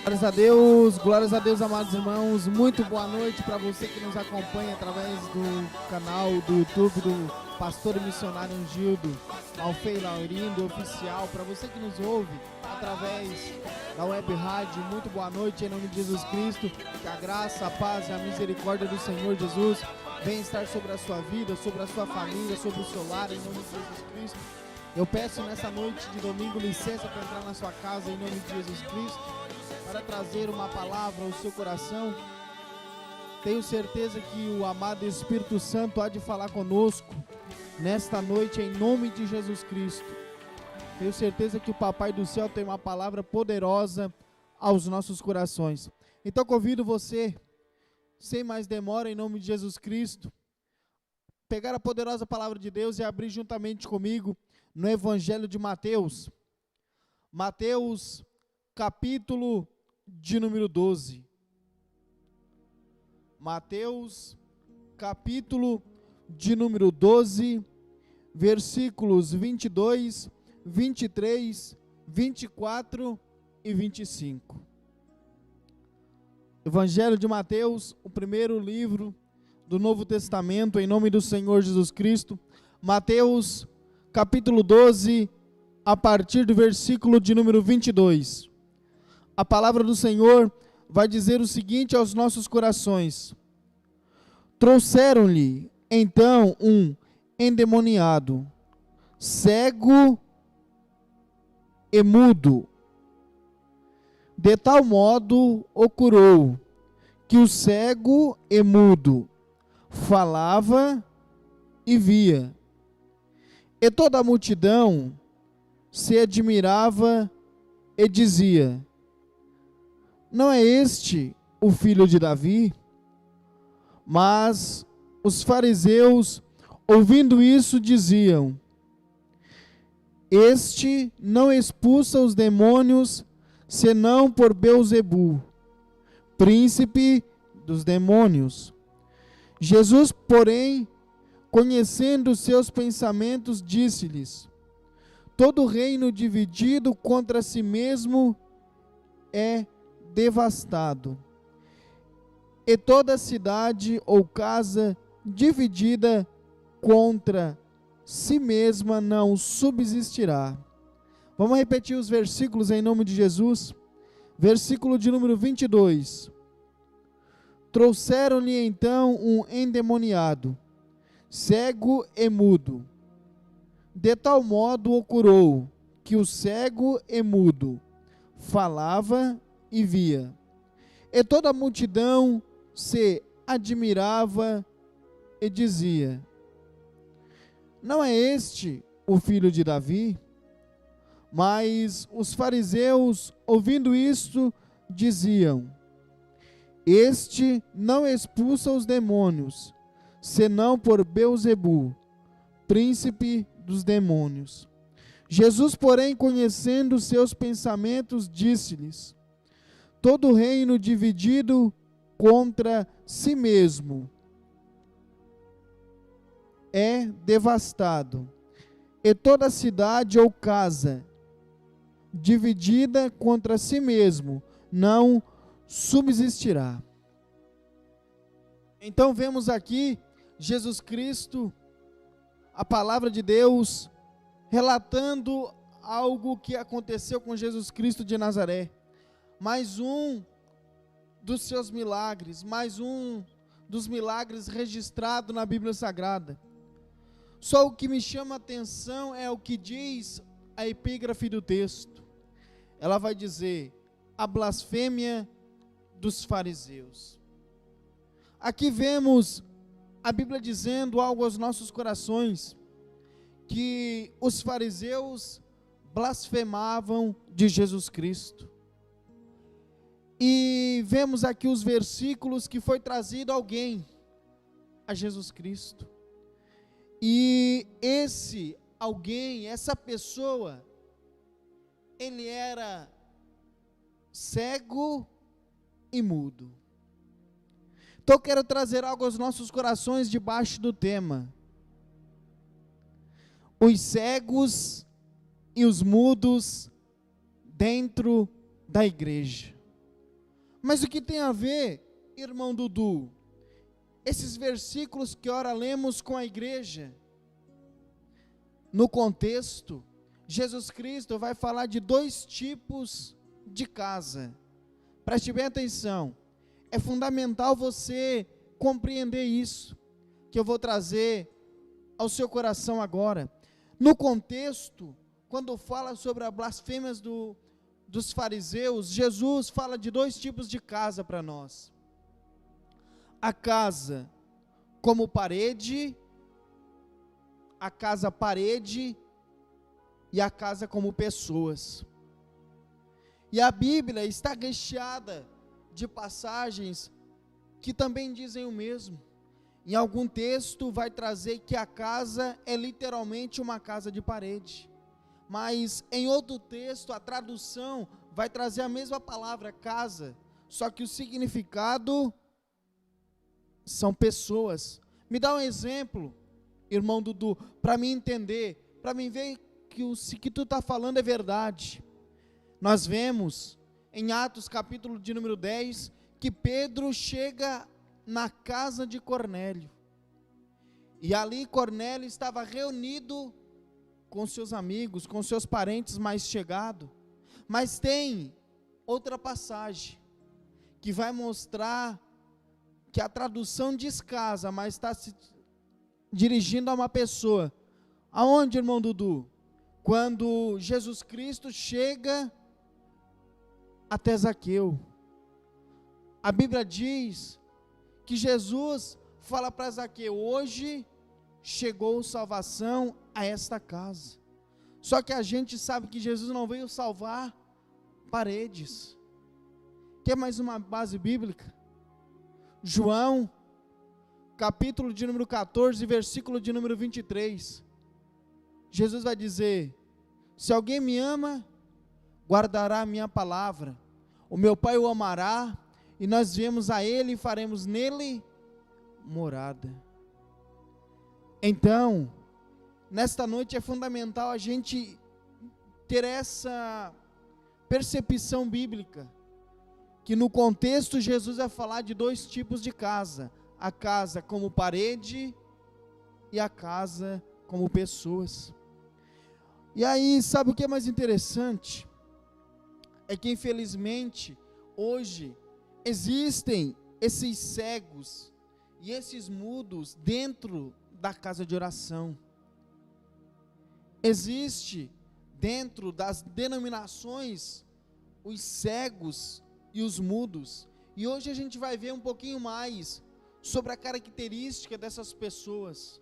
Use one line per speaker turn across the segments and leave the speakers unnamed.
Glórias a Deus, amados irmãos. Muito boa noite para você que nos acompanha através do canal do YouTube do Pastor e Missionário Angildo Alfei Laurindo Oficial. Para você que nos ouve através da web rádio, muito boa noite em nome de Jesus Cristo. Que a graça, a paz e a misericórdia do Senhor Jesus venha estar sobre a sua vida, sobre a sua família, sobre o seu lar, em nome de Jesus Cristo. Eu peço nessa noite de domingo licença para entrar na sua casa em nome de Jesus Cristo, para trazer uma palavra ao seu coração. Tenho certeza que o amado Espírito Santo há de falar conosco nesta noite em nome de Jesus Cristo. Tenho certeza que o Papai do Céu tem uma palavra poderosa aos nossos corações. Então convido você, sem mais demora, em nome de Jesus Cristo, pegar a poderosa palavra de Deus e abrir juntamente comigo no Evangelho de Mateus. Mateus, capítulo de número 12. Mateus, capítulo de número 12, versículos 22, 23, 24 e 25. Evangelho de Mateus, o primeiro livro do Novo Testamento, em nome do Senhor Jesus Cristo. Mateus, capítulo 12, a partir do versículo de número 22. A palavra do Senhor vai dizer o seguinte aos nossos corações: trouxeram-lhe então um endemoniado, cego e mudo. De tal modo o curou, que o cego e mudo falava e via. E toda a multidão se admirava e dizia: não é este o filho de Davi? Mas os fariseus, ouvindo isso, diziam: este não expulsa os demônios, senão por Beelzebu, príncipe dos demônios. Jesus, porém, conhecendo os seus pensamentos, disse-lhes: todo reino dividido contra si mesmo é devastado, e toda cidade ou casa dividida contra si mesma não subsistirá. Vamos repetir os versículos em nome de Jesus. Versículo de número 22. Trouxeram-lhe então um endemoniado, cego e mudo. De tal modo o curou, que o cego e mudo falava e via. E toda a multidão se admirava e dizia: não é este o filho de Davi? Mas os fariseus, ouvindo isto, diziam: este não expulsa os demônios, senão por Beelzebu, príncipe dos demônios. Jesus, porém, conhecendo seus pensamentos, disse-lhes: todo reino dividido contra si mesmo é devastado, e toda cidade ou casa dividida contra si mesmo não subsistirá. Então vemos aqui Jesus Cristo, a palavra de Deus, relatando algo que aconteceu com Jesus Cristo de Nazaré. Mais um dos seus milagres, mais um dos milagres registrado na Bíblia Sagrada. Só o que me chama a atenção é o que diz a epígrafe do texto. Ela vai dizer: a blasfêmia dos fariseus. Aqui vemos a Bíblia dizendo algo aos nossos corações, que os fariseus blasfemavam de Jesus Cristo. E vemos aqui os versículos que foi trazido alguém a Jesus Cristo. E esse alguém, essa pessoa, ele era cego e mudo. Então eu quero trazer algo aos nossos corações debaixo do tema: os cegos e os mudos dentro da igreja. Mas o que tem a ver, irmão Dudu, esses versículos que ora lemos com a igreja? No contexto, Jesus Cristo vai falar de 2 tipos de casa. Preste bem atenção, é fundamental você compreender isso, que eu vou trazer ao seu coração agora. No contexto, quando fala sobre as blasfêmias dos fariseus, Jesus fala de 2 tipos de casa para nós. A casa como parede, a casa parede e a casa como pessoas. E a Bíblia está recheada de passagens que também dizem o mesmo. Em algum texto vai trazer que a casa é literalmente uma casa de parede. Mas em outro texto a tradução vai trazer a mesma palavra casa, só que o significado são pessoas. Me dá um exemplo, irmão Dudu, para mim entender, para mim ver que o que tu está falando é verdade. Nós vemos em Atos capítulo de número 10, que Pedro chega na casa de Cornélio, e ali Cornélio estava reunido com seus amigos, com seus parentes mais chegados. Mas tem outra passagem, que vai mostrar que a tradução diz casa, mas está se dirigindo a uma pessoa. Aonde, irmão Dudu? Quando Jesus Cristo chega até Zaqueu. A Bíblia diz que Jesus fala para Zaqueu: hoje chegou salvação a esta casa. Só que a gente sabe que Jesus não veio salvar paredes. Quer mais uma base bíblica? João, capítulo de número 14, versículo de número 23. Jesus vai dizer: se alguém me ama, guardará a minha palavra, o meu Pai o amará, e nós viemos a Ele e faremos nele morada. Então, nesta noite é fundamental a gente ter essa percepção bíblica, que no contexto Jesus vai falar de 2 tipos de casa: a casa como parede e a casa como pessoas. E aí, sabe o que é mais interessante? É que infelizmente, hoje, existem esses cegos e esses mudos dentro da casa de oração. Existe dentro das denominações os cegos e os mudos. E hoje a gente vai ver um pouquinho mais sobre a característica dessas pessoas.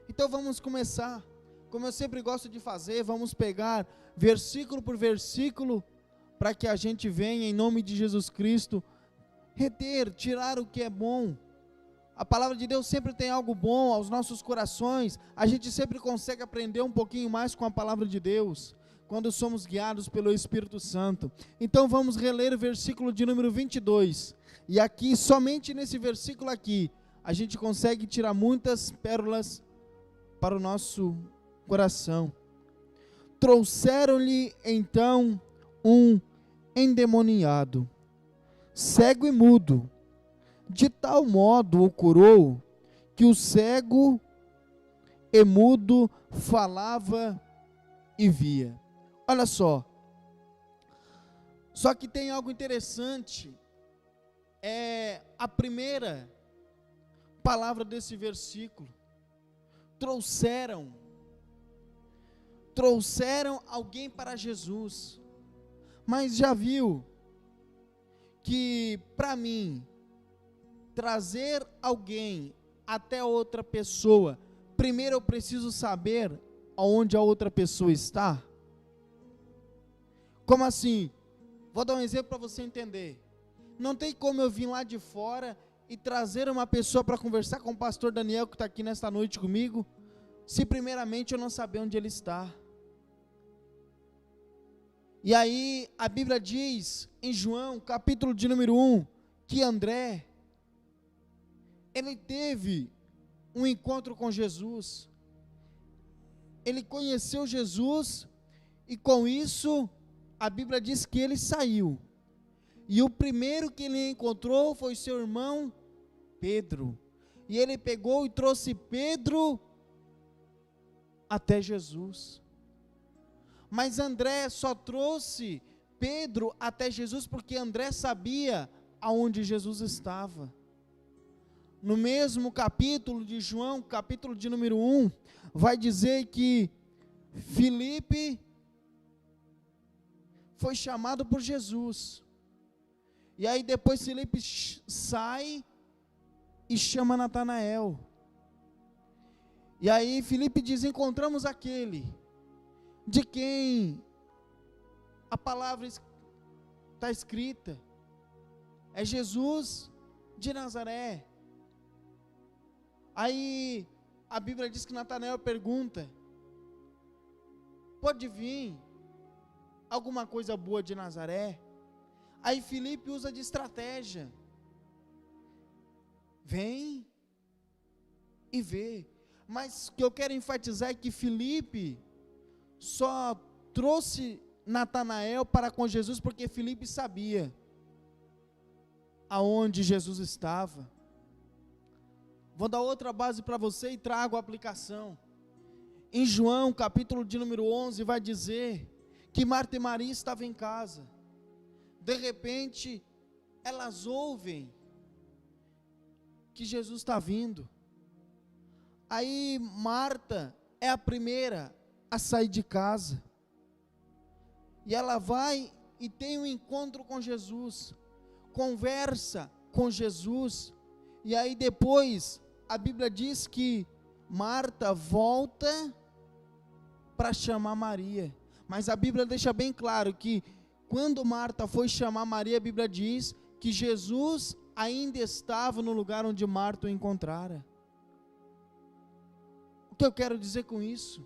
Então vamos começar. Como eu sempre gosto de fazer, vamos pegar versículo por versículo, para que a gente venha, em nome de Jesus Cristo, reter, tirar o que é bom. A palavra de Deus sempre tem algo bom aos nossos corações. A gente sempre consegue aprender um pouquinho mais com a palavra de Deus, quando somos guiados pelo Espírito Santo. Então vamos reler o versículo de número 22. E aqui, somente nesse versículo aqui, a gente consegue tirar muitas pérolas para o nosso coração. Trouxeram-lhe então um endemoniado, cego e mudo. De tal modo o curou, que o cego e mudo falava e via. Olha só que tem algo interessante, é a primeira palavra desse versículo: trouxeram alguém para Jesus. Mas já viu que para mim, trazer alguém até outra pessoa, primeiro eu preciso saber aonde a outra pessoa está? Como assim? Vou dar um exemplo para você entender. Não tem como eu vir lá de fora e trazer uma pessoa para conversar com o pastor Daniel, que está aqui nesta noite comigo, se primeiramente eu não saber onde ele está. E aí a Bíblia diz em João, capítulo de número 1, que André, ele teve um encontro com Jesus, ele conheceu Jesus, e com isso, a Bíblia diz que ele saiu. E o primeiro que ele encontrou foi seu irmão Pedro. E ele pegou e trouxe Pedro até Jesus. Mas André só trouxe Pedro até Jesus porque André sabia aonde Jesus estava. No mesmo capítulo de João, capítulo de número 1, vai dizer que Filipe foi chamado por Jesus. E aí depois Filipe sai e chama Natanael. E aí Filipe diz: encontramos aquele de quem a palavra está escrita, é Jesus de Nazaré. Aí a Bíblia diz que Natanael pergunta: pode vir alguma coisa boa de Nazaré? Aí Filipe usa de estratégia: vem e vê. Mas o que eu quero enfatizar é que Filipe só trouxe Natanael para com Jesus porque Filipe sabia aonde Jesus estava. Vou dar outra base para você e trago a aplicação. Em João, capítulo de número 11, vai dizer que Marta e Maria estavam em casa. De repente, elas ouvem que Jesus está vindo. Aí Marta é a primeira a sair de casa. E ela vai e tem um encontro com Jesus, conversa com Jesus. E aí depois a Bíblia diz que Marta volta para chamar Maria. Mas a Bíblia deixa bem claro que quando Marta foi chamar Maria, a Bíblia diz que Jesus ainda estava no lugar onde Marta o encontrara. O que eu quero dizer com isso?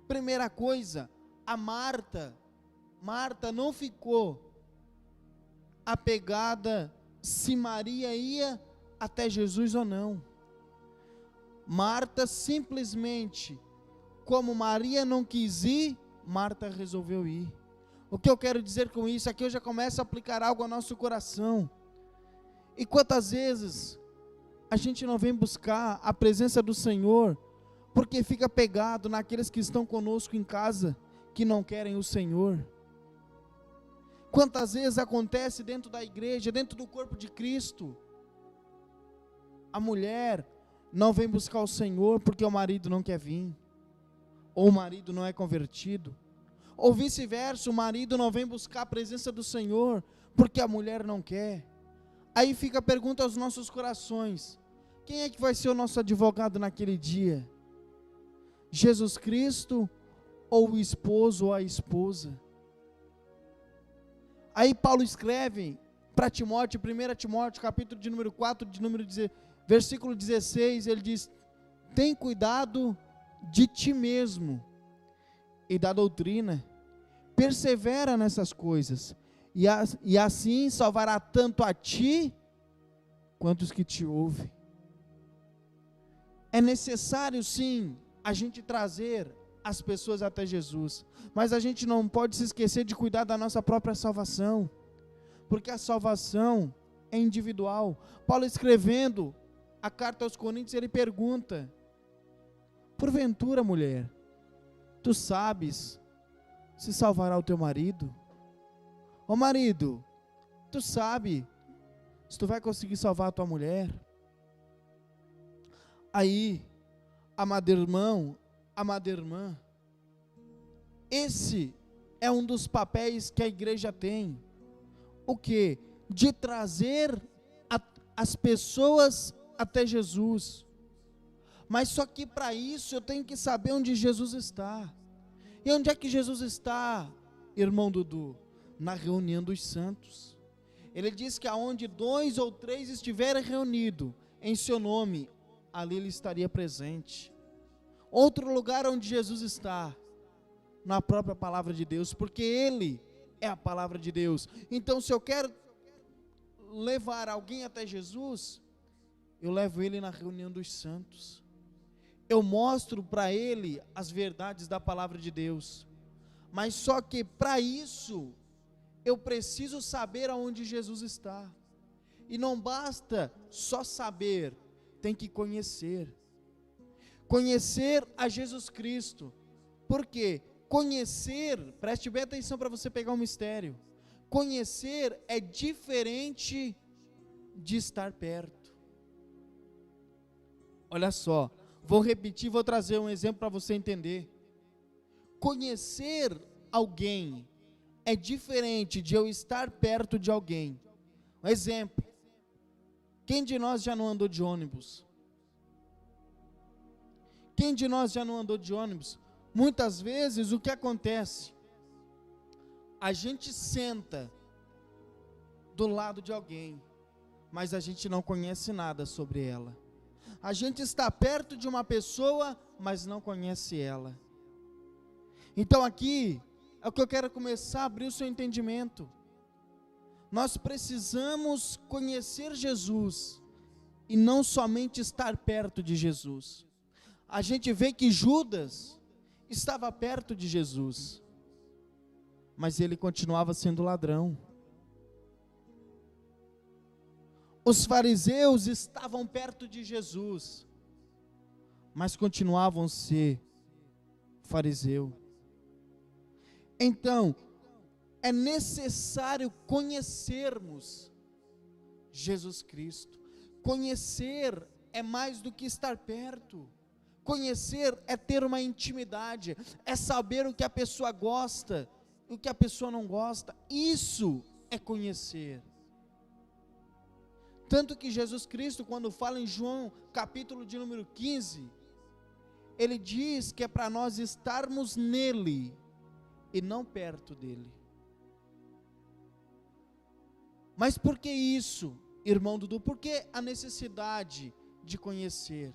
Primeira coisa, a Marta não ficou apegada se Maria ia até Jesus ou não. Marta simplesmente, como Maria não quis ir, Marta resolveu ir. O que eu quero dizer com isso? Aqui eu já começo a aplicar algo ao nosso coração. E quantas vezes a gente não vem buscar a presença do Senhor, porque fica pegado naqueles que estão conosco em casa, que não querem o Senhor. Quantas vezes acontece dentro da igreja, dentro do corpo de Cristo, a mulher não vem buscar o Senhor porque o marido não quer vir, ou o marido não é convertido, ou vice-versa, o marido não vem buscar a presença do Senhor porque a mulher não quer. Aí fica a pergunta aos nossos corações: quem é que vai ser o nosso advogado naquele dia? Jesus Cristo ou o esposo ou a esposa? Aí Paulo escreve para Timóteo, 1 Timóteo, capítulo de número 4, versículo 16, ele diz: tem cuidado de ti mesmo e da doutrina, persevera nessas coisas, e assim salvará tanto a ti, quanto os que te ouvem. É necessário sim, a gente trazer as pessoas até Jesus, mas a gente não pode se esquecer de cuidar da nossa própria salvação, porque a salvação é individual. Paulo, escrevendo a carta aos Coríntios, ele pergunta: porventura, mulher, tu sabes se salvará o teu marido? Ô marido, tu sabe se tu vai conseguir salvar a tua mulher? Aí, amado irmão, amada irmã, esse é um dos papéis que a igreja tem. O que? De trazer as pessoas até Jesus. Mas só que para isso eu tenho que saber onde Jesus está. E onde é que Jesus está, irmão Dudu? Na reunião dos santos. Ele diz que aonde 2 ou 3 estiverem reunidos em seu nome, ali ele estaria presente. Outro lugar onde Jesus está, na própria palavra de Deus, porque ele é a palavra de Deus. Então, se eu quero levar alguém até Jesus, eu levo ele na reunião dos santos. Eu mostro para ele as verdades da palavra de Deus. Mas só que para isso, eu preciso saber aonde Jesus está. E não basta só saber, tem que conhecer. Conhecer a Jesus Cristo. Por quê? Conhecer, preste bem atenção para você pegar um mistério. Conhecer é diferente de estar perto. Olha só, vou repetir, vou trazer um exemplo para você entender. Conhecer alguém é diferente de eu estar perto de alguém. Um exemplo, quem de nós já não andou de ônibus? Quem de nós já não andou de ônibus? Muitas vezes o que acontece? A gente senta do lado de alguém, mas a gente não conhece nada sobre ela. A gente está perto de uma pessoa, mas não conhece ela. Então aqui é o que eu quero começar a abrir o seu entendimento. Nós precisamos conhecer Jesus e não somente estar perto de Jesus. A gente vê que Judas estava perto de Jesus, mas ele continuava sendo ladrão. Os fariseus estavam perto de Jesus, mas continuavam a ser fariseu. Então, é necessário conhecermos Jesus Cristo. Conhecer é mais do que estar perto. Conhecer é ter uma intimidade, é saber o que a pessoa gosta, o que a pessoa não gosta. Isso é conhecer. Tanto que Jesus Cristo, quando fala em João, capítulo de número 15, ele diz que é para nós estarmos nele e não perto dele. Mas por que isso, irmão Dudu? Por que a necessidade de conhecer?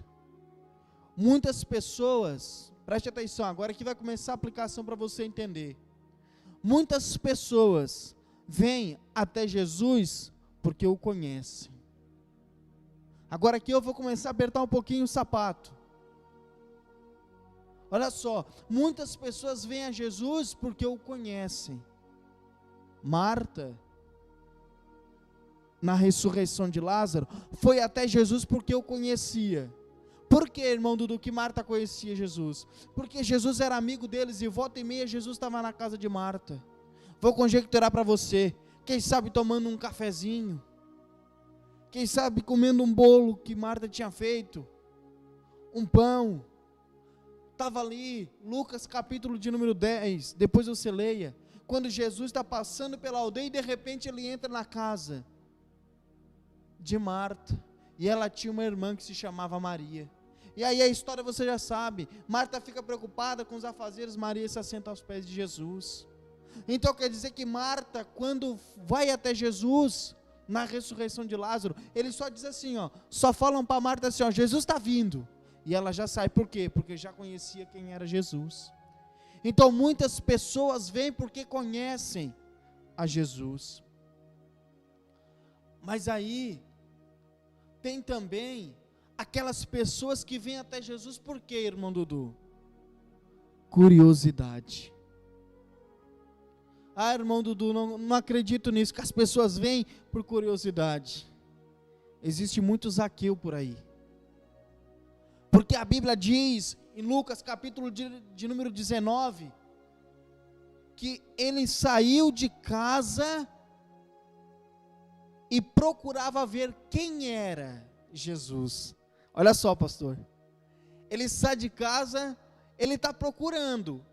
Muitas pessoas, preste atenção, agora que vai começar a aplicação para você entender. Muitas pessoas vêm até Jesus porque o conhecem. Agora aqui eu vou começar a apertar um pouquinho o sapato. Olha só, muitas pessoas vêm a Jesus porque o conhecem. Marta, na ressurreição de Lázaro, foi até Jesus porque o conhecia. Por que, irmão Dudu, que Marta conhecia Jesus? Porque Jesus era amigo deles e volta e meia Jesus estava na casa de Marta. Vou conjecturar para você, quem sabe tomando um cafezinho, quem sabe comendo um bolo que Marta tinha feito, um pão. Estava ali, Lucas capítulo de número 10, depois você leia, quando Jesus está passando pela aldeia e de repente ele entra na casa de Marta, e ela tinha uma irmã que se chamava Maria. E aí a história você já sabe, Marta fica preocupada com os afazeres, Maria se assenta aos pés de Jesus. Então quer dizer que Marta, quando vai até Jesus, na ressurreição de Lázaro, ele só diz assim, só falam para Marta assim, Jesus está vindo, e ela já sai. Por quê? Porque já conhecia quem era Jesus. Então muitas pessoas vêm porque conhecem a Jesus. Mas aí tem também aquelas pessoas que vêm até Jesus por quê, irmão Dudu? Curiosidade. Ah, irmão Dudu, não acredito nisso, que as pessoas vêm por curiosidade. Existe muito Zaqueu por aí. Porque a Bíblia diz, em Lucas capítulo de número 19, que ele saiu de casa e procurava ver quem era Jesus. Olha só, pastor, ele sai de casa, ele está procurando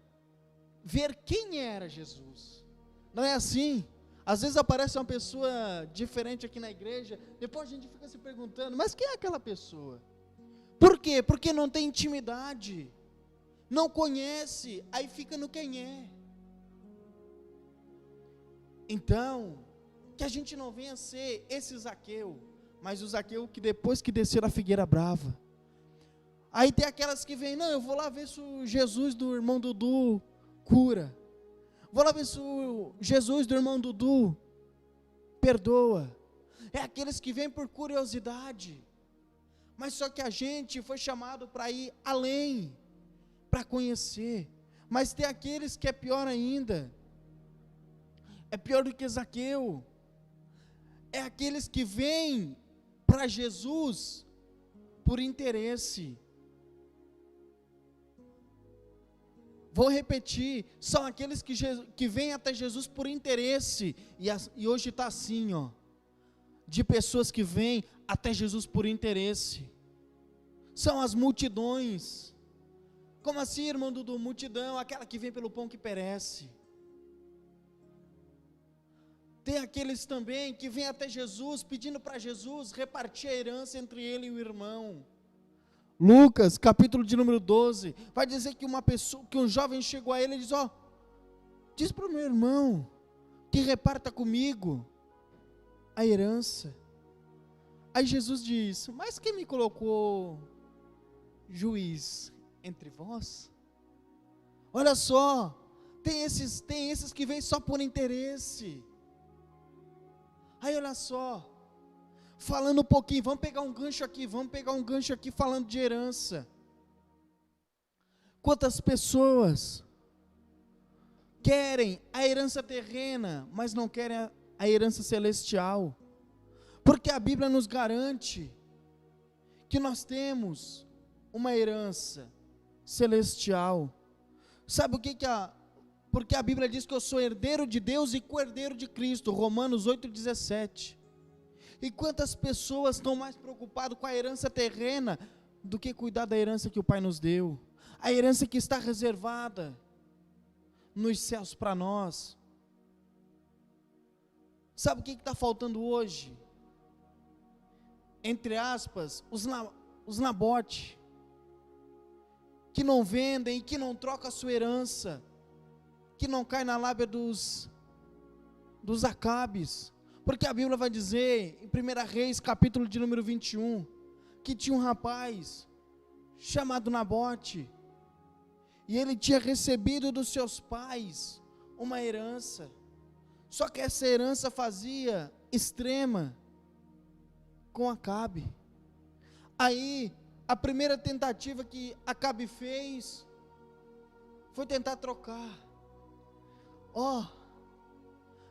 ver quem era Jesus. Não é assim? Às vezes aparece uma pessoa diferente aqui na igreja, depois a gente fica se perguntando, mas quem é aquela pessoa? Por quê? Porque não tem intimidade, não conhece, aí fica no quem é. Então, que a gente não venha ser esse Zaqueu, mas o Zaqueu que depois que desceu a figueira brava. Aí tem aquelas que vêm, não, eu vou lá ver se o Jesus do irmão Dudu cura. Vou lá ver se o Jesus do irmão Dudu perdoa. É aqueles que vêm por curiosidade. Mas só que a gente foi chamado para ir além, para conhecer. Mas tem aqueles que é pior ainda. é pior do que Zaqueu. É aqueles que vêm para Jesus por interesse. Vou repetir, são aqueles que vêm até Jesus por interesse, e hoje está assim, de pessoas que vêm até Jesus por interesse. São as multidões. Como assim, irmão Dudu? Multidão, aquela que vem pelo pão que perece. Tem aqueles também que vêm até Jesus, pedindo para Jesus repartir a herança entre ele e o irmão. Lucas, capítulo de número 12, vai dizer que que um jovem chegou a ele e diz: diz para o meu irmão que reparta comigo a herança. Aí Jesus diz: mas quem me colocou juiz entre vós? Olha só, tem esses que vêm só por interesse. Aí olha só, falando um pouquinho, vamos pegar um gancho aqui falando de herança. Quantas pessoas querem a herança terrena, mas não querem a herança celestial? Porque a Bíblia nos garante que nós temos uma herança celestial. Sabe o que porque a Bíblia diz que eu sou herdeiro de Deus e co-herdeiro de Cristo, Romanos 8,17. E quantas pessoas estão mais preocupadas com a herança terrena do que cuidar da herança que o Pai nos deu, a herança que está reservada nos céus para nós. Sabe o que está faltando hoje? Entre aspas, os nabote, que não vendem e que não trocam a sua herança, que não cai na lábia dos Acabes, porque a Bíblia vai dizer, em 1 Reis, capítulo de número 21, que tinha um rapaz, chamado Nabote, e ele tinha recebido dos seus pais, uma herança, só que essa herança fazia extrema, com Acabe. Aí, a primeira tentativa que Acabe fez, foi tentar trocar.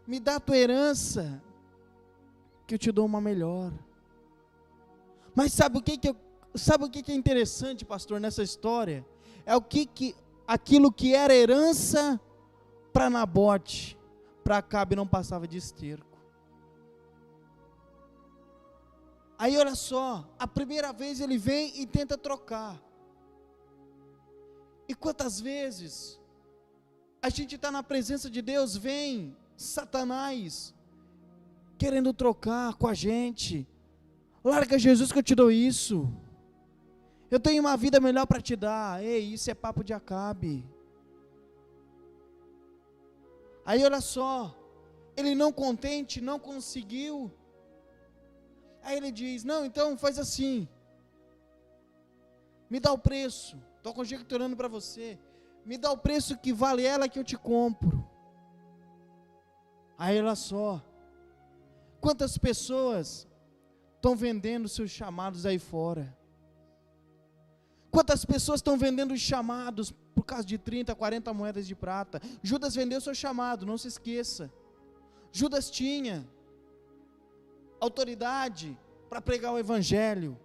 Me dá a tua herança, que eu te dou uma melhor. Mas sabe o que é interessante, pastor, nessa história? É aquilo que era herança para Nabote, para Acabe não passava de esterco. Aí olha só, a primeira vez ele vem e tenta trocar. E quantas vezes a gente está na presença de Deus, vem Satanás querendo trocar com a gente. Larga Jesus que eu te dou isso. Eu tenho uma vida melhor para te dar. Ei, isso é papo de Acabe. Aí olha só, ele não contente, não conseguiu. Aí ele diz: não, então faz assim, me dá o preço, estou conjecturando para você, me dá o preço que vale ela que eu te compro. Aí olha só, quantas pessoas estão vendendo seus chamados aí fora? Quantas pessoas estão vendendo os chamados por causa de 30, 40 moedas de prata? Judas vendeu seu chamado, não se esqueça. Judas tinha autoridade para pregar o evangelho.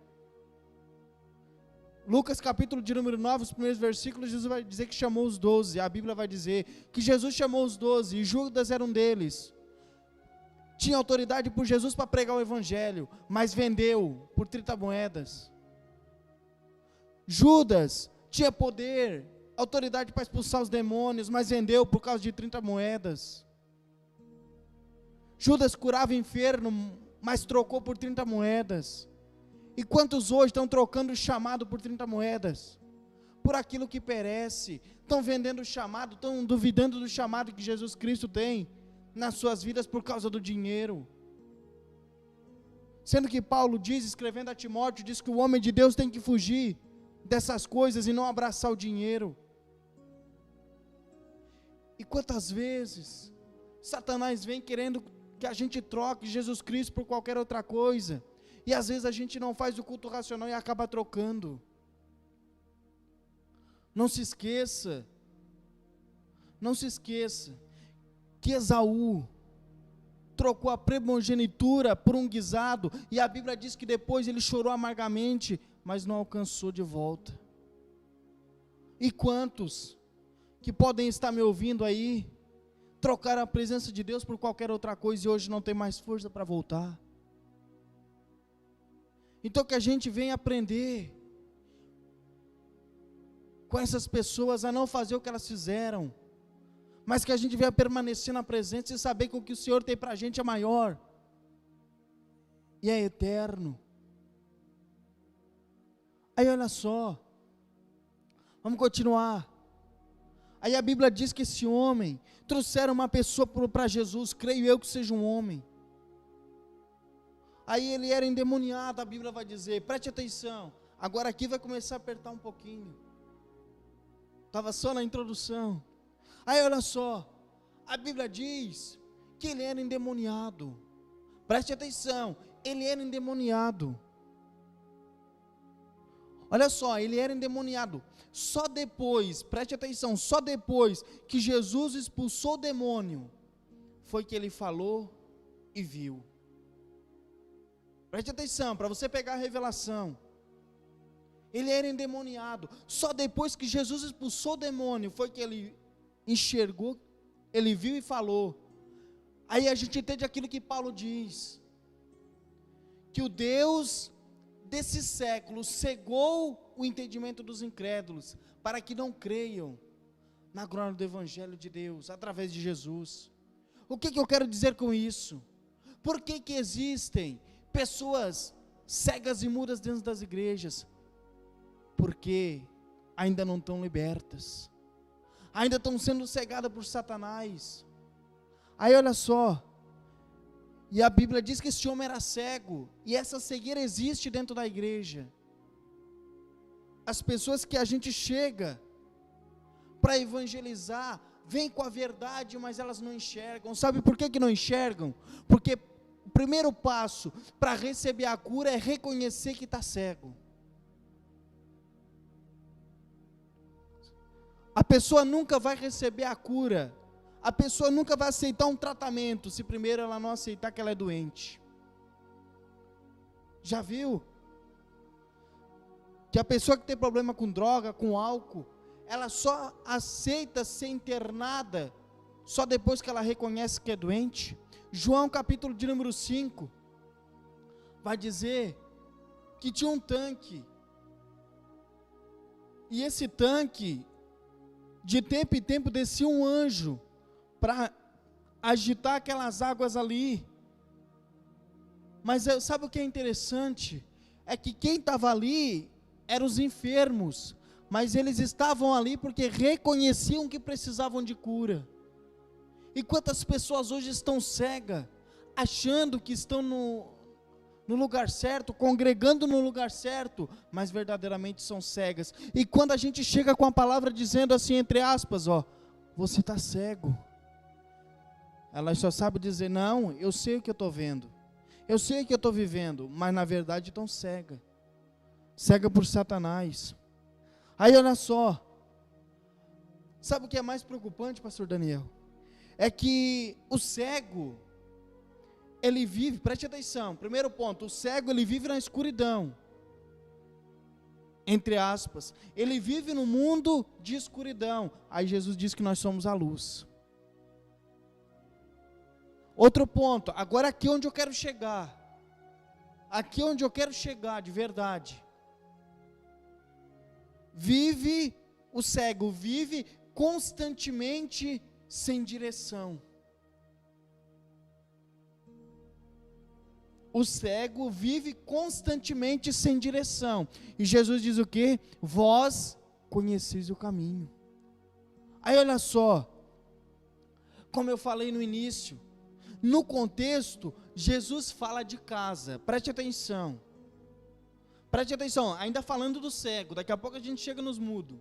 Lucas capítulo de número 9, os primeiros versículos, Jesus vai dizer que chamou os 12, a Bíblia vai dizer que Jesus chamou os 12, e Judas era um deles, tinha autoridade por Jesus para pregar o evangelho, mas vendeu por 30 moedas. Judas tinha poder, autoridade para expulsar os demônios, mas vendeu por causa de 30 moedas. Judas curava enfermo, mas trocou por 30 moedas. E quantos hoje estão trocando o chamado por 30 moedas? Por aquilo que perece, estão vendendo o chamado, estão duvidando do chamado que Jesus Cristo tem nas suas vidas por causa do dinheiro. Sendo que Paulo diz, escrevendo a Timóteo, diz que o homem de Deus tem que fugir dessas coisas e não abraçar o dinheiro. E quantas vezes Satanás vem querendo que a gente troque Jesus Cristo por qualquer outra coisa, e às vezes a gente não faz o culto racional e acaba trocando. Não se esqueça que Esaú trocou a primogenitura por um guisado, e a Bíblia diz que depois ele chorou amargamente, mas não alcançou de volta. E quantos que podem estar me ouvindo aí, trocaram a presença de Deus por qualquer outra coisa e hoje não tem mais força para voltar? Então que a gente venha aprender com essas pessoas a não fazer o que elas fizeram, mas que a gente venha permanecer na presença e saber que o que o Senhor tem para a gente é maior e é eterno. Aí olha só, vamos continuar. Aí a Bíblia diz que esse homem, trouxeram uma pessoa para Jesus, creio eu que seja um homem. Aí ele era endemoniado, a Bíblia vai dizer, preste atenção, agora aqui vai começar a apertar um pouquinho. Estava só na introdução. Aí olha só, a Bíblia diz que ele era endemoniado. Preste atenção, ele era endemoniado. Olha só, ele era endemoniado. Só depois, preste atenção, só depois que Jesus expulsou o demônio, foi que ele falou e viu. Preste atenção, para você pegar a revelação. Ele era endemoniado. Só depois que Jesus expulsou o demônio, foi que ele enxergou, ele viu e falou. Aí a gente entende aquilo que Paulo diz, que o Deus desse século cegou o entendimento dos incrédulos, para que não creiam na glória do Evangelho de Deus, através de Jesus. O que eu quero dizer com isso? Por que existem pessoas cegas e mudas dentro das igrejas? Porque ainda não estão libertas, ainda estão sendo cegadas por Satanás. Aí olha só, e a Bíblia diz que esse homem era cego, e essa cegueira existe dentro da igreja. As pessoas que a gente chega para evangelizar, vêm com a verdade, mas elas não enxergam. Sabe por que não enxergam? Porque o primeiro passo para receber a cura é reconhecer que está cego. A pessoa nunca vai receber a cura, a pessoa nunca vai aceitar um tratamento, se primeiro ela não aceitar que ela é doente. Já viu? Que a pessoa que tem problema com droga, com álcool, ela só aceita ser internada, só depois que ela reconhece que é doente. João capítulo de número 5, vai dizer, que tinha um tanque, e esse tanque, de tempo em tempo descia um anjo, para agitar aquelas águas ali. Mas sabe o que é interessante? É que quem estava ali, eram os enfermos, mas eles estavam ali porque reconheciam que precisavam de cura. E quantas pessoas hoje estão cegas, achando que estão no lugar certo, congregando no lugar certo, mas verdadeiramente são cegas. E quando a gente chega com a palavra dizendo assim, entre aspas, você está cego, ela só sabe dizer, não, eu sei o que eu estou vendo, eu sei o que eu estou vivendo, mas na verdade estão cega por Satanás. Aí olha só, sabe o que é mais preocupante, pastor Daniel? É que o cego, ele vive, preste atenção, primeiro ponto, o cego ele vive na escuridão, entre aspas, ele vive no mundo de escuridão. Aí Jesus diz que nós somos a luz. Outro ponto, agora aqui onde eu quero chegar, de verdade, o cego vive constantemente sem direção. O cego vive constantemente sem direção. E Jesus diz o quê? Vós conheceis o caminho. Aí olha só, como eu falei no início, no contexto, Jesus fala de casa. Preste atenção, ainda falando do cego, daqui a pouco a gente chega nos mudos.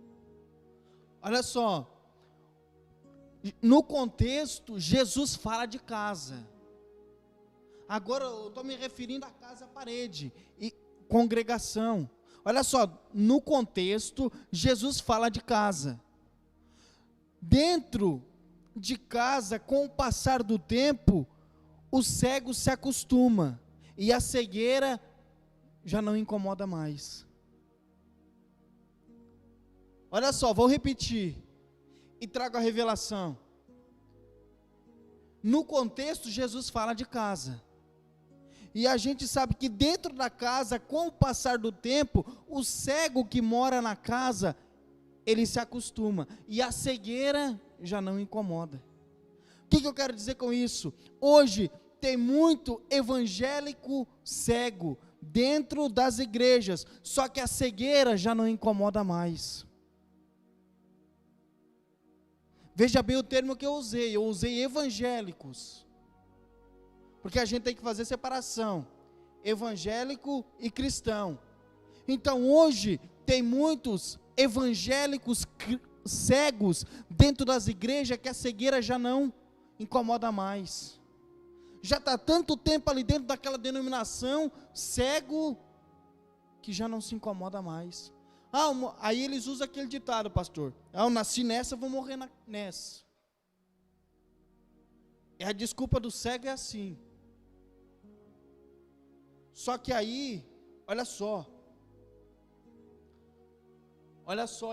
Olha só, no contexto, Jesus fala de casa. Agora eu estou me referindo à casa, à parede, e congregação. Olha só, no contexto, Jesus fala de casa. Dentro de casa, com o passar do tempo, o cego se acostuma e a cegueira já não incomoda mais. Olha só, vou repetir e trago a revelação. No contexto, Jesus fala de casa. E a gente sabe que dentro da casa, com o passar do tempo, o cego que mora na casa, ele se acostuma. E a cegueira já não incomoda. O que eu quero dizer com isso? Hoje tem muito evangélico cego dentro das igrejas, só que a cegueira já não incomoda mais. Veja bem o termo que eu usei evangélicos, porque a gente tem que fazer separação, evangélico e cristão. Então hoje tem muitos evangélicos cegos dentro das igrejas, que a cegueira já não incomoda mais. Já está tanto tempo ali dentro daquela denominação, cego, que já não se incomoda mais. Aí eles usam aquele ditado, pastor: eu nasci nessa, vou morrer nessa. A desculpa do cego é assim. Só que aí, olha só,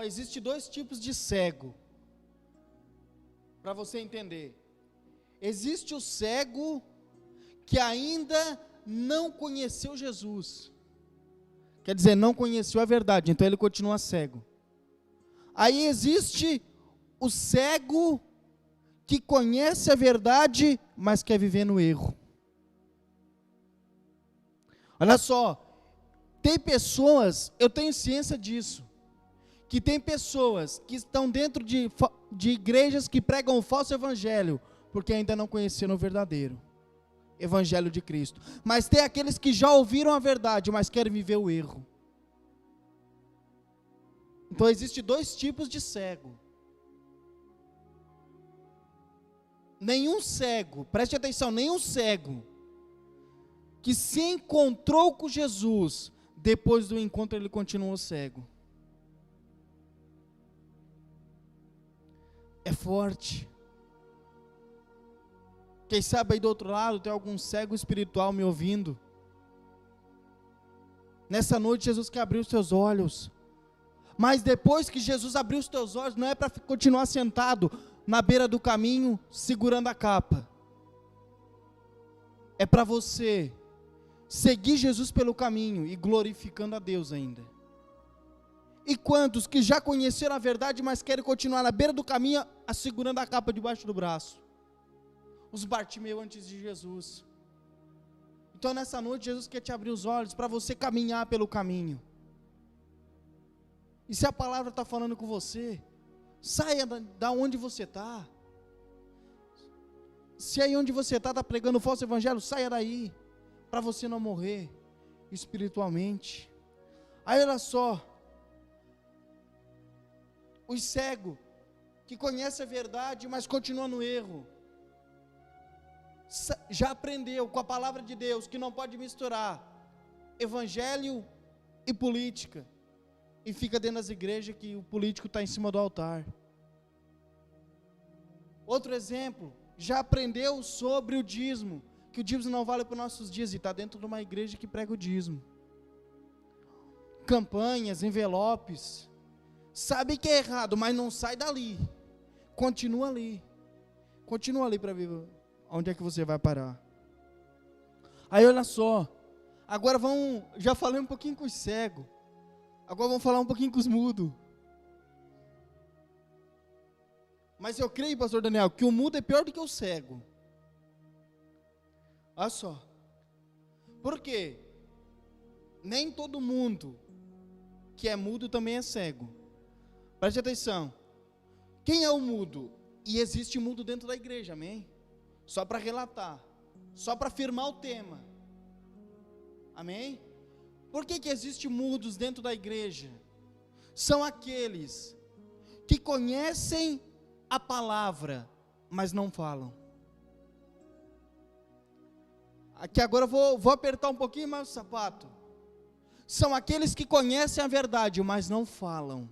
existe dois tipos de cego, para você entender. Existe o cego que ainda não conheceu Jesus. Quer dizer, não conheceu a verdade, então ele continua cego. Aí existe o cego que conhece a verdade, mas quer viver no erro. Olha só, tem pessoas, eu tenho ciência disso, que tem pessoas que estão dentro de igrejas que pregam o falso evangelho, porque ainda não conheceram o verdadeiro evangelho de Cristo. Mas tem aqueles que já ouviram a verdade, mas querem viver o erro. Então existem dois tipos de cego. Nenhum cego, preste atenção, nenhum cego que se encontrou com Jesus, depois do encontro ele continuou cego. É forte. Quem sabe aí do outro lado tem algum cego espiritual me ouvindo. Nessa noite Jesus quer abrir os teus olhos. Mas depois que Jesus abriu os teus olhos, não é para continuar sentado na beira do caminho, segurando a capa. É para você seguir Jesus pelo caminho e glorificando a Deus ainda. E quantos que já conheceram a verdade, mas querem continuar na beira do caminho, segurando a capa debaixo do braço? Os Bartimeu antes de Jesus. Então nessa noite Jesus quer te abrir os olhos para você caminhar pelo caminho. E se a palavra está falando com você, saia da onde você está. Se aí onde você está pregando o falso evangelho, saia daí, para você não morrer espiritualmente. Aí olha só, os cegos que conhecem a verdade, mas continuam no erro, já aprendeu com a palavra de Deus que não pode misturar evangelho e política, e fica dentro das igrejas que o político está em cima do altar. Outro exemplo, já aprendeu sobre o dízimo, que o dízimo não vale para os nossos dias, e está dentro de uma igreja que prega o dízimo. Campanhas, envelopes, sabe que é errado, mas não sai dali, continua ali para ver onde é que você vai parar. Aí olha só, agora já falei um pouquinho com os cegos, agora vamos falar um pouquinho com os mudos. Mas eu creio, pastor Daniel, que o mudo é pior do que o cego. Olha só, por quê? Nem todo mundo que é mudo também é cego. Preste atenção, quem é o mudo? E existe mudo dentro da igreja, amém? Só para relatar, só para afirmar o tema, amém? Por que existe mudos dentro da igreja? São aqueles que conhecem a palavra, mas não falam. Aqui agora eu vou apertar um pouquinho mais o sapato. São aqueles que conhecem a verdade, mas não falam.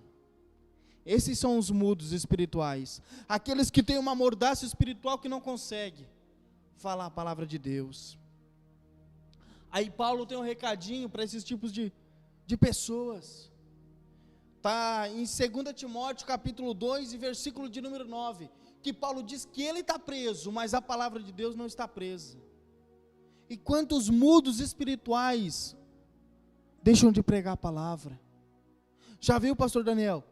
Esses são os mudos espirituais. Aqueles que têm uma mordaça espiritual que não consegue falar a palavra de Deus. Aí Paulo tem um recadinho para esses tipos de pessoas. Está em 2 Timóteo capítulo 2 e versículo de número 9, que Paulo diz que ele está preso, mas a palavra de Deus não está presa. E quantos mudos espirituais deixam de pregar a palavra? Já viu, pastor Daniel?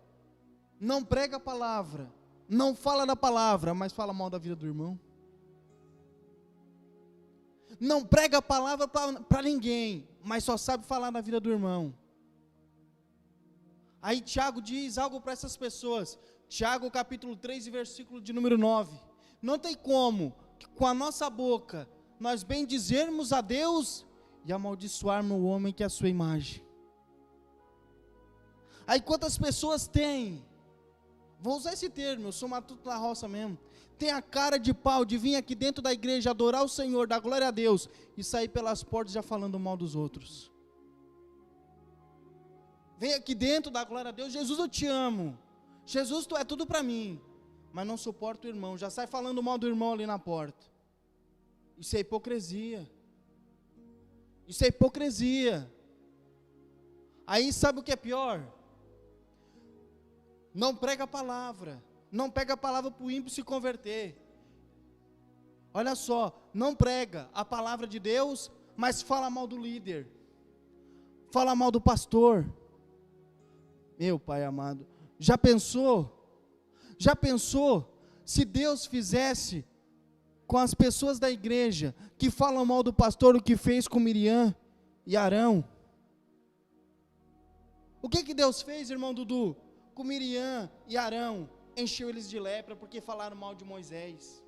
Não prega a palavra, não fala da palavra, mas fala mal da vida do irmão. Não prega a palavra para ninguém, mas só sabe falar da vida do irmão. Aí Tiago diz algo para essas pessoas. Tiago capítulo 3 e versículo de número 9. Não tem como, com a nossa boca, nós bendizermos a Deus e amaldiçoarmos o homem que é a sua imagem. Aí quantas pessoas têm, vou usar esse termo, eu sou matuto da roça mesmo, tem a cara de pau de vir aqui dentro da igreja adorar o Senhor, dar glória a Deus, e sair pelas portas já falando mal dos outros. Vem aqui dentro, dá glória a Deus, Jesus, eu te amo, Jesus, tu é tudo para mim, mas não suporta o irmão, já sai falando mal do irmão ali na porta. Isso é hipocrisia. Isso é hipocrisia. Aí sabe o que é pior? Não prega a palavra, não pega a palavra para o ímpio se converter. Olha só, não prega a palavra de Deus, mas fala mal do líder, fala mal do pastor. Meu Pai amado, já pensou se Deus fizesse com as pessoas da igreja que falam mal do pastor o que fez com Miriam e Arão? O que Deus fez, irmão Dudu, com Miriam e Arão? Encheu eles de lepra porque falaram mal de Moisés.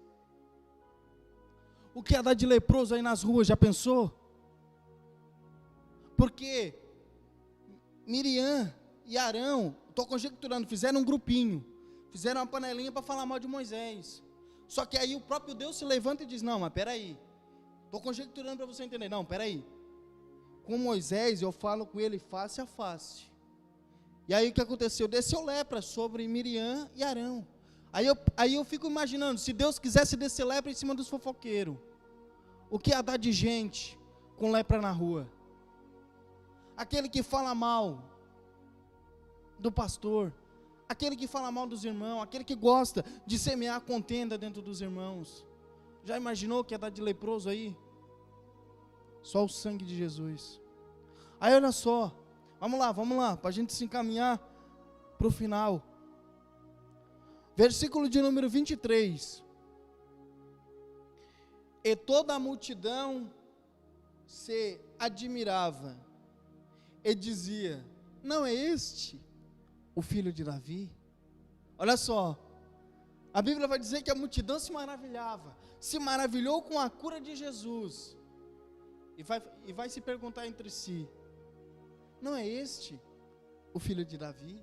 O que ia dar de leproso aí nas ruas, já pensou? Porque Miriam e Arão, estou conjecturando, fizeram um grupinho, fizeram uma panelinha para falar mal de Moisés. Só que aí o próprio Deus se levanta e diz, não, mas peraí, estou conjecturando para você entender, não, peraí, com Moisés eu falo com ele face a face. E aí o que aconteceu? Desceu lepra sobre Miriam e Arão. Aí eu fico imaginando, se Deus quisesse descer lepra em cima dos fofoqueiros, o que ia dar de gente com lepra na rua? Aquele que fala mal do pastor, aquele que fala mal dos irmãos, aquele que gosta de semear contenda dentro dos irmãos. Já imaginou que ia dar de leproso aí? Só o sangue de Jesus. Aí olha só, vamos lá, para a gente se encaminhar para o final. Versículo de número 23. E toda a multidão se admirava e dizia, não é este o filho de Davi? Olha só, a Bíblia vai dizer que a multidão se maravilhou com a cura de Jesus, e vai se perguntar entre si, não é este o filho de Davi?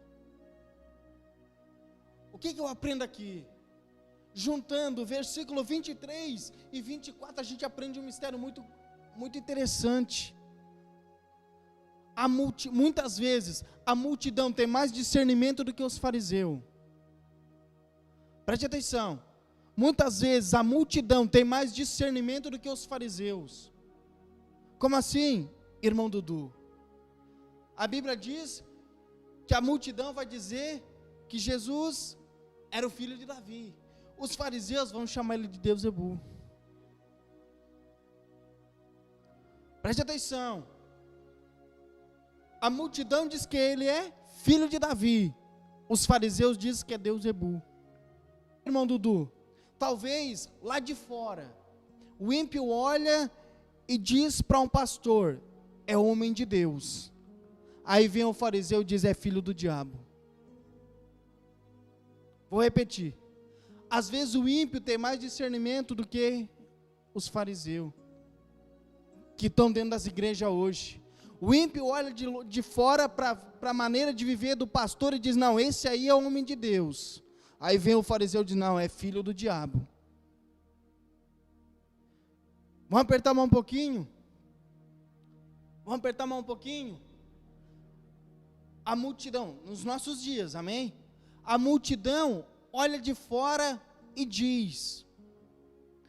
O que eu aprendo aqui? Juntando versículo 23 e 24, a gente aprende um mistério muito, muito interessante. Muitas vezes, a multidão tem mais discernimento do que os fariseus. Preste atenção. Muitas vezes, a multidão tem mais discernimento do que os fariseus. Como assim, irmão Dudu? A Bíblia diz que a multidão vai dizer que Jesus era o filho de Davi. Os fariseus vão chamar ele de Beuzebu. Preste atenção. A multidão diz que ele é filho de Davi. Os fariseus dizem que é Beuzebu. Irmão Dudu, talvez lá de fora, o ímpio olha e diz para um pastor, é homem de Deus. Aí vem o fariseu e diz, é filho do diabo. Vou repetir. Às vezes o ímpio tem mais discernimento do que os fariseus, que estão dentro das igrejas hoje. O ímpio olha de fora para a maneira de viver do pastor e diz, não, esse aí é homem de Deus. Aí vem o fariseu e diz, não, é filho do diabo. Vamos apertar a mão um pouquinho? Vamos apertar a mão um pouquinho? A multidão, nos nossos dias, amém? A multidão olha de fora e diz,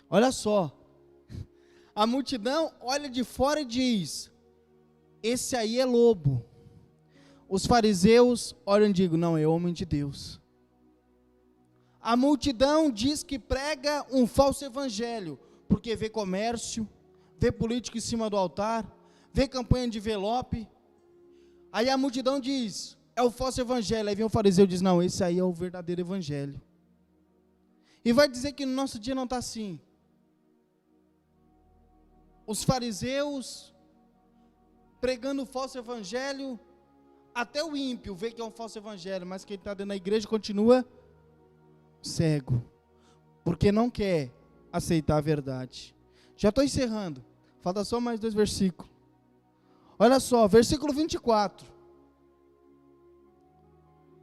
olha só, A multidão olha de fora e diz: esse aí é lobo. Os fariseus olham e dizem: não, é homem de Deus. A multidão diz que prega um falso evangelho, porque vê comércio, vê político em cima do altar, vê campanha de envelope. Aí a multidão diz: é o falso evangelho. Aí vem o fariseu e diz: não, esse aí é o verdadeiro evangelho. E vai dizer que no nosso dia não está assim. Os fariseus pregando o falso evangelho, até o ímpio vê que é um falso evangelho, mas quem está dentro da igreja continua cego, porque não quer aceitar a verdade. Já estou encerrando, falta só mais 2 versículos. Olha só, versículo 24.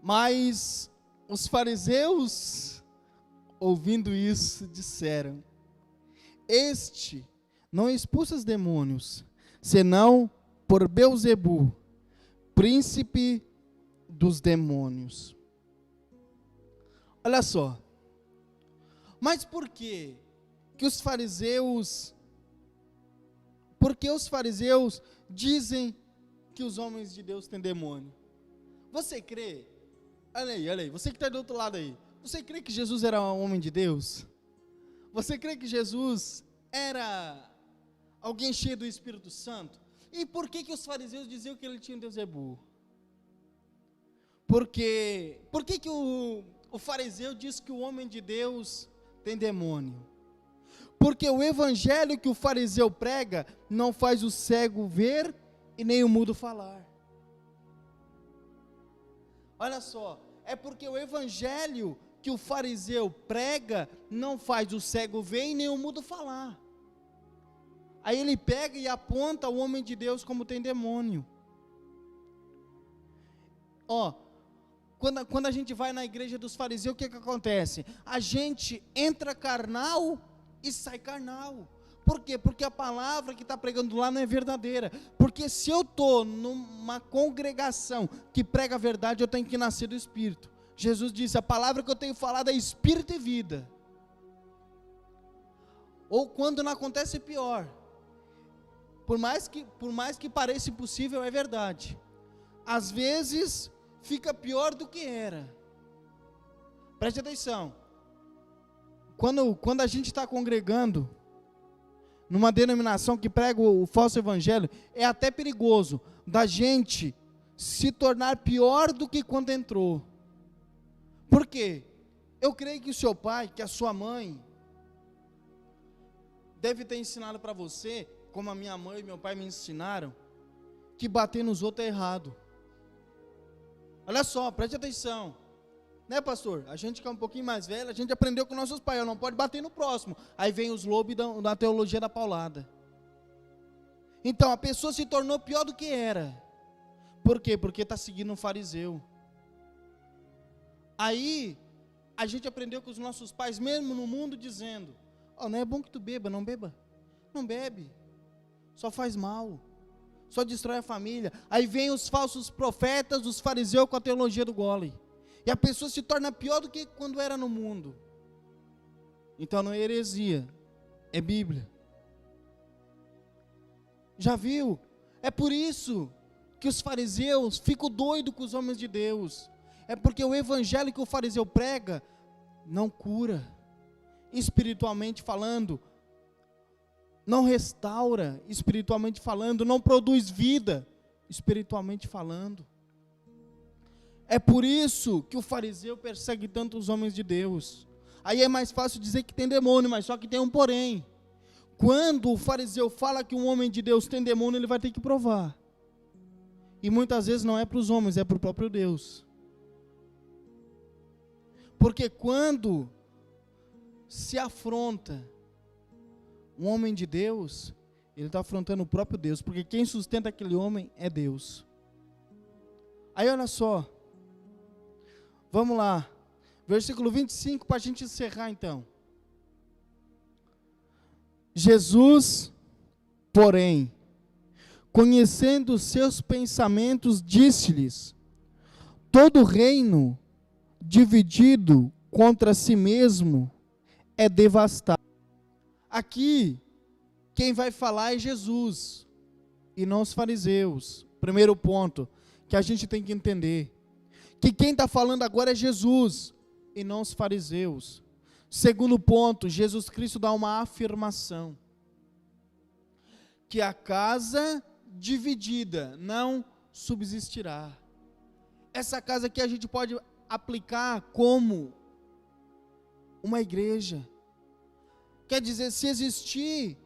Mas os fariseus, ouvindo isso, disseram: este não expulsa os demônios, senão por Belzebu, príncipe dos demônios. Olha só, mas por que os fariseus dizem que os homens de Deus têm demônio? Você crê? Olha aí, você que está do outro lado aí, você crê que Jesus era um homem de Deus? Você crê que Jesus era alguém cheio do Espírito Santo? E por que os fariseus diziam que ele tinha um Belzebu? Por que o fariseu diz que o homem de Deus tem demônio? Porque o evangelho que o fariseu prega não faz o cego ver e nem o mudo falar. Olha só, é porque o evangelho que o fariseu prega não faz o cego ver e nem o mudo falar. Aí ele pega e aponta o homem de Deus como tem demônio. Quando a gente vai na igreja dos fariseus, o que acontece? A gente entra carnal e sai carnal. Por quê? Porque a palavra que está pregando lá não é verdadeira. Porque se eu estou numa congregação que prega a verdade, eu tenho que nascer do Espírito. Jesus disse: a palavra que eu tenho falado é Espírito e vida. Ou quando não acontece, pior. Por mais que pareça impossível, é verdade. Às vezes fica pior do que era. Preste atenção. Quando a gente está congregando numa denominação que prega o falso evangelho, é até perigoso da gente se tornar pior do que quando entrou. Por quê? Eu creio que o seu pai, que a sua mãe deve ter ensinado para você, como a minha mãe e meu pai me ensinaram, que bater nos outros é errado. Olha só, preste atenção. Né, pastor? A gente que é um pouquinho mais velho, a gente aprendeu com nossos pais, não pode bater no próximo. Aí vem os lobos da teologia da paulada. Então, a pessoa se tornou pior do que era. Por quê? Porque está seguindo um fariseu. Aí, a gente aprendeu com os nossos pais, mesmo no mundo, dizendo: não é bom que tu beba, não beba. Não bebe. Só faz mal, só destrói a família. Aí vem os falsos profetas, os fariseus com a teologia do gole, e a pessoa se torna pior do que quando era no mundo. Então não é heresia, é Bíblia. Já viu? É por isso que os fariseus ficam doidos com os homens de Deus. É porque o evangelho que o fariseu prega não cura, espiritualmente falando, não restaura, espiritualmente falando, não produz vida, espiritualmente falando. É por isso que o fariseu persegue tanto os homens de Deus. Aí é mais fácil dizer que tem demônio, mas só que tem um porém. Quando o fariseu fala que um homem de Deus tem demônio, ele vai ter que provar. E muitas vezes não é para os homens, é para o próprio Deus. Porque quando se afronta um homem de Deus, ele está afrontando o próprio Deus, porque quem sustenta aquele homem é Deus. Aí olha só, vamos lá, versículo 25, para a gente encerrar então. Jesus, porém, conhecendo os seus pensamentos, disse-lhes: todo reino dividido contra si mesmo é devastado. Aqui, quem vai falar é Jesus e não os fariseus. Primeiro ponto que a gente tem que entender, que quem está falando agora é Jesus e não os fariseus. Segundo ponto, Jesus Cristo dá uma afirmação, que a casa dividida não subsistirá. Essa casa aqui a gente pode aplicar como uma igreja. Quer dizer, se existir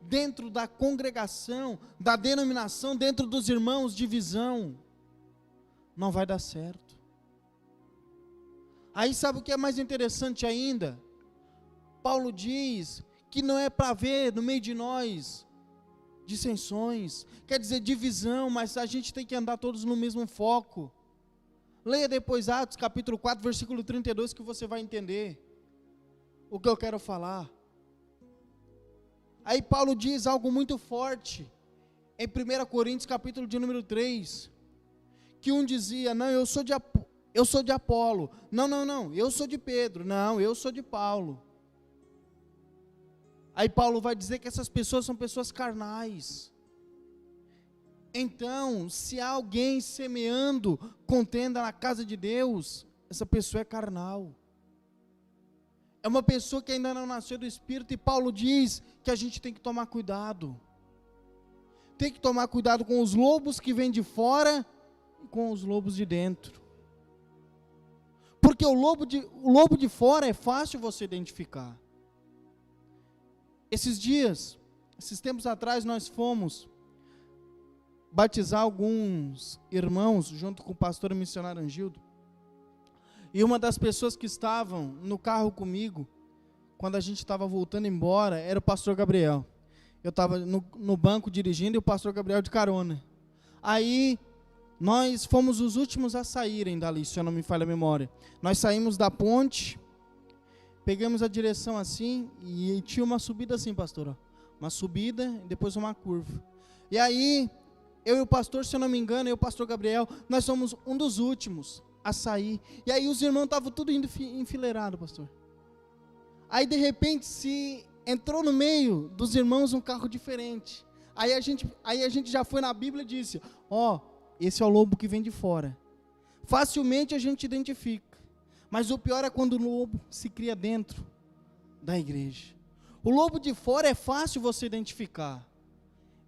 dentro da congregação, da denominação, dentro dos irmãos, divisão, não vai dar certo. Aí sabe o que é mais interessante ainda? Paulo diz que não é para ver no meio de nós dissensões, quer dizer divisão, mas a gente tem que andar todos no mesmo foco. Leia depois Atos capítulo 4, versículo 32, que você vai entender o que eu quero falar. Aí Paulo diz algo muito forte, em 1 Coríntios capítulo de número 3, que um dizia, não, eu sou de Apolo, não, eu sou de Pedro, não, eu sou de Paulo. Aí Paulo vai dizer que essas pessoas são pessoas carnais. Então, se há alguém semeando contenda na casa de Deus, essa pessoa é carnal. É uma pessoa que ainda não nasceu do Espírito, e Paulo diz que a gente tem que tomar cuidado. Tem que tomar cuidado com os lobos que vêm de fora e com os lobos de dentro. Porque o lobo de fora é fácil você identificar. Esses tempos atrás, nós fomos batizar alguns irmãos, junto com o pastor e missionário Angildo, e uma das pessoas que estavam no carro comigo, quando a gente estava voltando embora, era o pastor Gabriel. Eu estava no banco dirigindo e o pastor Gabriel de carona. Aí, nós fomos os últimos a saírem dali, se eu não me falha a memória. Nós saímos da ponte, pegamos a direção assim, e tinha uma subida assim, pastor, ó. Uma subida e depois uma curva. E aí, eu e o pastor, se eu não me engano, eu e o pastor Gabriel, nós somos um dos últimos a sair. E aí os irmãos estavam tudo indo enfileirado, pastor. Aí de repente se entrou no meio dos irmãos um carro diferente. Aí a gente já foi na Bíblia e disse, ó, esse é o lobo que vem de fora. Facilmente a gente identifica. Mas o pior é quando o lobo se cria dentro da igreja. O lobo de fora é fácil você identificar.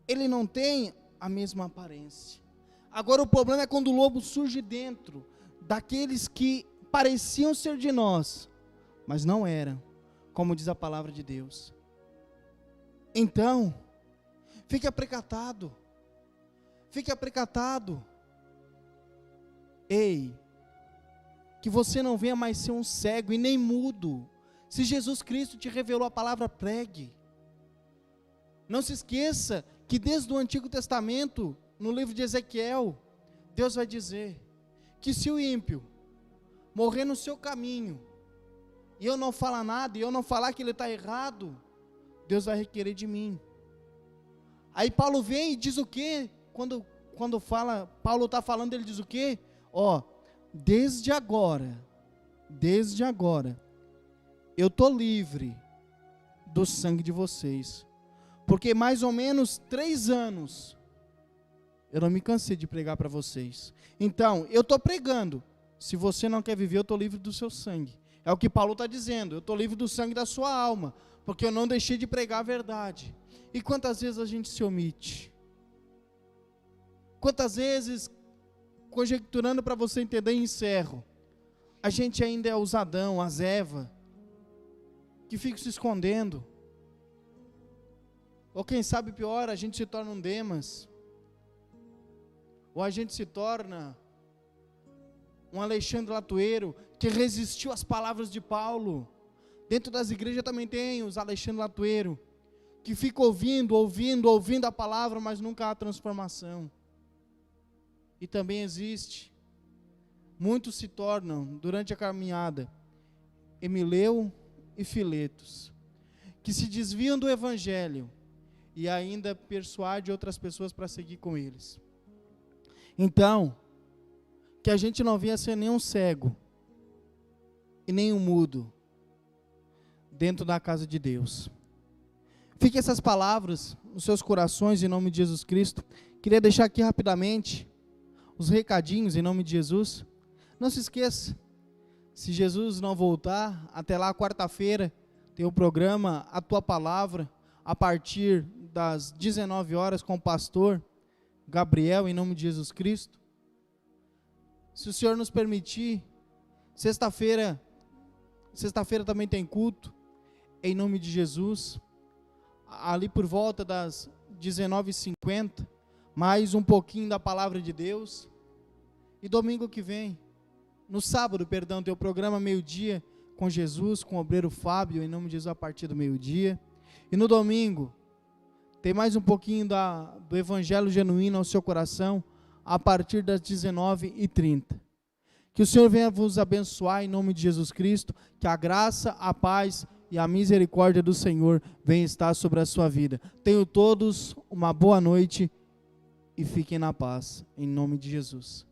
Ele não tem a mesma aparência. Agora o problema é quando o lobo surge dentro daqueles que pareciam ser de nós, mas não eram, como diz a palavra de Deus. Então, fique aprecatado. Fique aprecatado. Ei, que você não venha mais ser um cego e nem mudo. Se Jesus Cristo te revelou a palavra, pregue. Não se esqueça que desde o Antigo Testamento, no livro de Ezequiel, Deus vai dizer que se o ímpio morrer no seu caminho, e eu não falar nada, e eu não falar que ele está errado, Deus vai requerer de mim. Aí Paulo vem e diz o quê? Quando fala, Paulo está falando, ele diz o quê? Ó, desde agora, eu estou livre do sangue de vocês, porque mais ou menos 3 anos, eu não me cansei de pregar para vocês. Então, eu estou pregando. Se você não quer viver, eu estou livre do seu sangue. É o que Paulo está dizendo. Eu estou livre do sangue da sua alma, porque eu não deixei de pregar a verdade. E quantas vezes a gente se omite? Quantas vezes, conjecturando para você entender, e encerro, a gente ainda é os Adão, as Eva, que ficam se escondendo. Ou quem sabe pior, a gente se torna um Demas. Ou a gente se torna um Alexandre Latueiro, que resistiu às palavras de Paulo. Dentro das igrejas também tem os Alexandre Latueiro, que fica ouvindo a palavra, mas nunca há transformação. E também existe, muitos se tornam, durante a caminhada, Emileu e Filetos, que se desviam do evangelho, e ainda persuade outras pessoas para seguir com eles. Então, que a gente não venha ser nenhum cego e nem um mudo dentro da casa de Deus. Fique essas palavras nos seus corações em nome de Jesus Cristo. Queria deixar aqui rapidamente os recadinhos em nome de Jesus. Não se esqueça, se Jesus não voltar, até lá quarta-feira tem o programa A Tua Palavra, a partir das 19 horas com o pastor Gabriel, em nome de Jesus Cristo. Se o Senhor nos permitir, sexta-feira também tem culto, em nome de Jesus, ali por volta das 19h50, mais um pouquinho da palavra de Deus. E domingo que vem, no sábado, perdão, tem o programa meio-dia com Jesus, com o obreiro Fábio, em nome de Jesus, a partir do meio-dia. E no domingo, tem mais um pouquinho do Evangelho Genuíno ao seu coração, a partir das 19h30. Que o Senhor venha vos abençoar em nome de Jesus Cristo, que a graça, a paz e a misericórdia do Senhor venha estar sobre a sua vida. Tenham todos uma boa noite e fiquem na paz, em nome de Jesus.